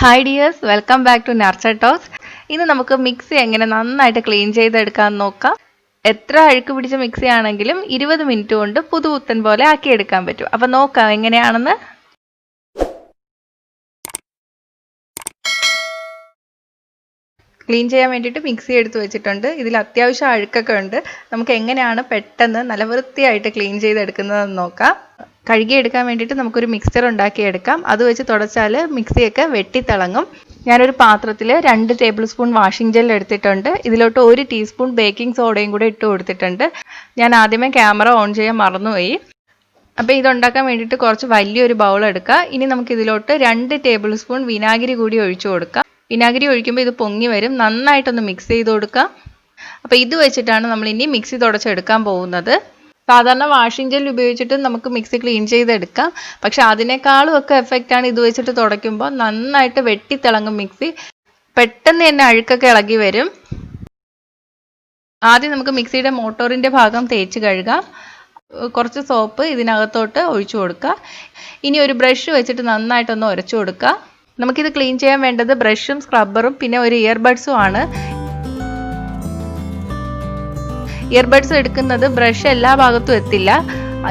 Hi dears, welcome back to Nurture Talks. ഇന്ന് നമുക്ക് mixie എങ്ങനെ നന്നായിട്ട് ക്ലീൻ ചെയ്തെടുക്കാൻ നോക്കാം. എത്ര അഴുക്ക് പിടിച്ച മിക്സി ആണെങ്കിലും 20 മിനിറ്റ് കൊണ്ട് പുതുപുത്തൻ പോലെ ആക്കി എടുക്കാൻ പറ്റും. അപ്പോൾ നോക്കാം എങ്ങനെയാണെന്ന്. ക്ലീൻ ചെയ്യാൻ വേണ്ടിയിട്ട് മിക്സി എടുത്ത് വെച്ചിട്ടുണ്ട്. ഇതിൽ അത്യാവശ്യം അഴുക്കൊക്കെ ഉണ്ട്. നമുക്ക് എങ്ങനെയാണ് പെട്ടെന്ന് നല്ല വൃത്തിയായിട്ട് ക്ലീൻ ചെയ്തെടുക്കുന്നതെന്ന് നോക്കാം. കഴുകിയെടുക്കാൻ വേണ്ടിയിട്ട് നമുക്കൊരു മിക്സ്ചർ ഉണ്ടാക്കിയെടുക്കാം. അത് വെച്ച് തുടച്ചാൽ മിക്സിയൊക്കെ വെട്ടിത്തിളങ്ങും. ഞാനൊരു പാത്രത്തിൽ 2 ടേബിൾ സ്പൂൺ വാഷിംഗ് ജെൽ എടുത്തിട്ടുണ്ട്. ഇതിലോട്ട് 1 ടീസ്പൂൺ ബേക്കിംഗ് സോഡയും കൂടെ ഇട്ട് കൊടുത്തിട്ടുണ്ട്. ഞാൻ ആദ്യമേ ക്യാമറ ഓൺ ചെയ്യാൻ മറന്നുപോയി. അപ്പോൾ ഇതുണ്ടാക്കാൻ വേണ്ടിയിട്ട് കുറച്ച് വലിയൊരു ബൗൾ എടുക്കുക. ഇനി നമുക്കിതിലോട്ട് 2 ടേബിൾ സ്പൂൺ വിനാഗിരി കൂടി ഒഴിച്ചു കൊടുക്കാം. വിനാഗിരി ഒഴിക്കുമ്പോൾ ഇത് പൊങ്ങി വരും. നന്നായിട്ടൊന്ന് മിക്സ് ചെയ്ത് കൊടുക്കാം. അപ്പോൾ ഇത് വെച്ചിട്ടാണ് നമ്മൾ ഇനി മിക്സി തുടച്ചെടുക്കാൻ പോകുന്നത്. സാധാരണ വാഷിംഗ് ജെൽ ഉപയോഗിച്ചിട്ട് നമുക്ക് മിക്സി ക്ലീൻ ചെയ്തെടുക്കാം. പക്ഷെ അതിനേക്കാളും ഒക്കെ എഫക്റ്റാണ് ഇത് വെച്ചിട്ട് തുടയ്ക്കുമ്പോൾ. നന്നായിട്ട് വെട്ടിത്തിളങ്ങും മിക്സി. പെട്ടെന്ന് തന്നെ അഴുക്കൊക്കെ ഇളകി വരും. ആദ്യം നമുക്ക് മിക്സിയുടെ മോട്ടോറിൻ്റെ ഭാഗം തേച്ച് കഴുകാം. കുറച്ച് സോപ്പ് ഇതിനകത്തോട്ട് ഒഴിച്ചു കൊടുക്കുക. ഇനി ഒരു ബ്രഷ് വെച്ചിട്ട് നന്നായിട്ടൊന്ന് ഉരച്ചു കൊടുക്കുക. നമുക്കിത് ക്ലീൻ ചെയ്യാൻ വേണ്ടത് ബ്രഷും സ്ക്രബ്ബറും പിന്നെ ഒരു ഇയർബഡ്സും ആണ്. ഇയർബഡ്സ് എടുക്കുന്നത് ബ്രഷ് എല്ലാ ഭാഗത്തും എത്തില്ല.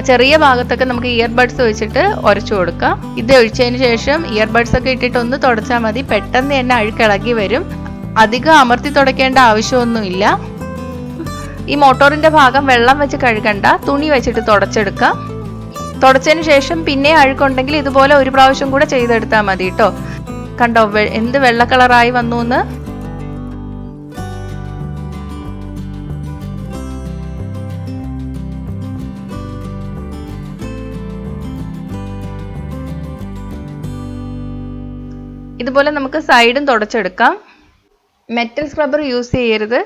ചെറിയ ഭാഗത്തൊക്കെ നമുക്ക് ഇയർബഡ്സ് വെച്ചിട്ട് ഉരച്ചു കൊടുക്കാം. ഇത് ഒഴിച്ചതിന് ശേഷം ഇയർബഡ്സ് ഒക്കെ ഇട്ടിട്ട് ഒന്ന് തുടച്ചാൽ മതി. പെട്ടെന്ന് തന്നെ അഴുക്കിളകി വരും. അധികം അമർത്തി തുടയ്ക്കേണ്ട ആവശ്യമൊന്നുമില്ല. ഈ മോട്ടോറിന്റെ ഭാഗം വെള്ളം വെച്ച് കഴുകണ്ട, തുണി വെച്ചിട്ട് തുടച്ചെടുക്കാം. തുടച്ചതിന് ശേഷം പിന്നെ അഴുക്കുണ്ടെങ്കിൽ ഇതുപോലെ ഒരു പ്രാവശ്യം കൂടെ ചെയ്തെടുത്താൽ മതി കേട്ടോ. കണ്ടോ എന്ത് വെള്ള കളറായി വന്നു എന്ന്. ഇതുപോലെ നമുക്ക് സൈഡും തുടച്ചെടുക്കാം. മെറ്റൽ സ്ക്രബ്ബർ യൂസ് ചെയ്യരുത്.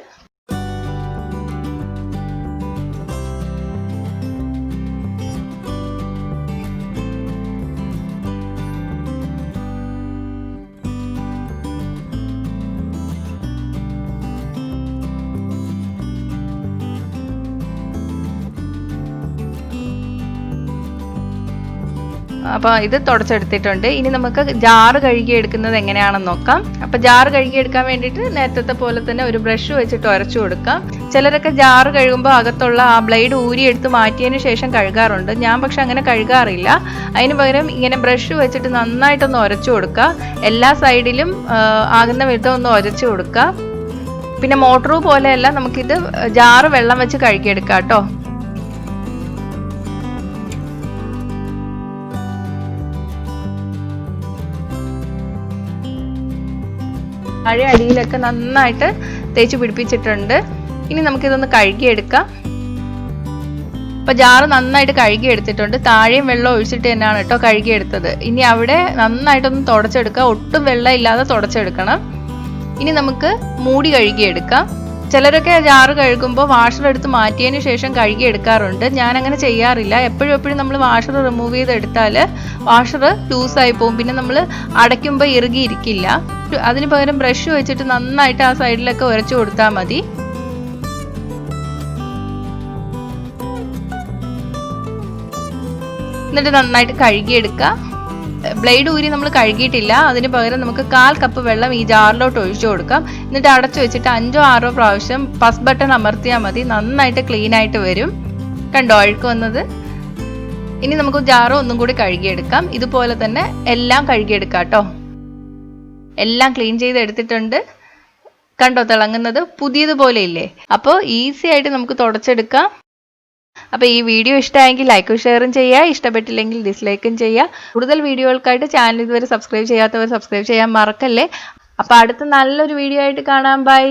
അപ്പോൾ ഇത് തുടച്ചെടുത്തിട്ടുണ്ട്. ഇനി നമുക്ക് ജാറ് കഴുകിയെടുക്കുന്നത് എങ്ങനെയാണെന്ന് നോക്കാം. അപ്പോൾ ജാറ് കഴുകിയെടുക്കാൻ വേണ്ടിയിട്ട് നേരത്തെ പോലെ തന്നെ ഒരു ബ്രഷ് വെച്ചിട്ട് ഉരച്ചു കൊടുക്കാം. ചിലരൊക്കെ ജാറ് കഴുകുമ്പോൾ അകത്തുള്ള ആ ബ്ലേഡ് ഊരിയെടുത്ത് മാറ്റിയതിന് ശേഷം കഴുകാറുണ്ട്. ഞാൻ പക്ഷെ അങ്ങനെ കഴുകാറില്ല. അതിന് പകരം ഇങ്ങനെ ബ്രഷ് വെച്ചിട്ട് നന്നായിട്ടൊന്ന് ഉരച്ചു കൊടുക്കുക. എല്ലാ സൈഡിലും ആകുന്ന വിധം ഒന്ന് ഉരച്ചു കൊടുക്കുക. പിന്നെ മോട്ടോർ പോലെയല്ല, നമുക്കിത് ജാറ് വെള്ളം വെച്ച് കഴുകിയെടുക്കാം കേട്ടോ. താഴെ അടിയിലൊക്കെ നന്നായിട്ട് തേച്ച് പിടിപ്പിച്ചിട്ടുണ്ട്. ഇനി നമുക്കിതൊന്ന് കഴുകിയെടുക്കാം. അപ്പോൾ ജാറ് നന്നായിട്ട് കഴുകിയെടുത്തിട്ടുണ്ട്. താഴെയും വെള്ളം ഒഴിച്ചിട്ട് തന്നെയാണ് കേട്ടോ കഴുകിയെടുത്തത്. ഇനി അവിടെ നന്നായിട്ടൊന്ന് തുടച്ചെടുക്കുക. ഒട്ടും വെള്ളം ഇല്ലാതെ തുടച്ചെടുക്കണം. ഇനി നമുക്ക് മൂടി കഴുകിയെടുക്കാം. ചിലരൊക്കെ ജാറ് കഴുകുമ്പോൾ വാഷർ എടുത്ത് മാറ്റിയതിന് ശേഷം കഴുകിയെടുക്കാറുണ്ട്. ഞാൻ അങ്ങനെ ചെയ്യാറില്ല. എപ്പോഴും നമ്മൾ വാഷർ റിമൂവ് ചെയ്തെടുത്താൽ വാഷർ ലൂസായി പോകും. പിന്നെ നമ്മൾ അടയ്ക്കുമ്പോൾ ഇറുകിയിരിക്കില്ല. അതിന് പകരം ബ്രഷ് വെച്ചിട്ട് നന്നായിട്ട് ആ സൈഡിലൊക്കെ ഉരച്ചു കൊടുത്താൽ മതി. എന്നിട്ട് നന്നായിട്ട് കഴുകിയെടുക്കുക. ബ്ലേഡ് ഊരി നമ്മൾ കഴുകിയിട്ടില്ല. അതിന് പകരം നമുക്ക് 1/4 കപ്പ് വെള്ളം ഈ ജാറിലോട്ട് ഒഴിച്ചു കൊടുക്കാം. എന്നിട്ട് അടച്ചു വെച്ചിട്ട് 5 or 6 പ്രാവശ്യം പസ് ബട്ടൺ അമർത്തിയാൽ മതി. നന്നായിട്ട് ക്ലീൻ ആയിട്ട് വരും. കണ്ടോ അഴുക്ക് വന്നത്. ഇനി നമുക്ക് ജാറ് ഒന്നും കൂടി കഴുകിയെടുക്കാം. ഇതുപോലെ തന്നെ എല്ലാം കഴുകിയെടുക്കാം കേട്ടോ. എല്ലാം ക്ലീൻ ചെയ്ത് എടുത്തിട്ടുണ്ട്. കണ്ടോ തിളങ്ങുന്നത് പുതിയതുപോലെ ഇല്ലേ. അപ്പോൾ ഈസി ആയിട്ട് നമുക്ക് തുടച്ചെടുക്കാം. അപ്പോൾ ഈ വീഡിയോ ഇഷ്ടമായെങ്കിൽ ലൈക്കും ഷെയറും ചെയ്യുക. ഇഷ്ടപ്പെട്ടില്ലെങ്കിൽ ഡിസ്ലൈക്കും ചെയ്യുക. കൂടുതൽ വീഡിയോകൾക്കായിട്ട് ചാനൽ ഇതുവരെ സബ്സ്ക്രൈബ് ചെയ്യാത്തവർ സബ്സ്ക്രൈബ് ചെയ്യാൻ മറക്കല്ലേ. അപ്പോൾ അടുത്ത നല്ലൊരു വീഡിയോ ആയിട്ട് കാണാം. ബൈ.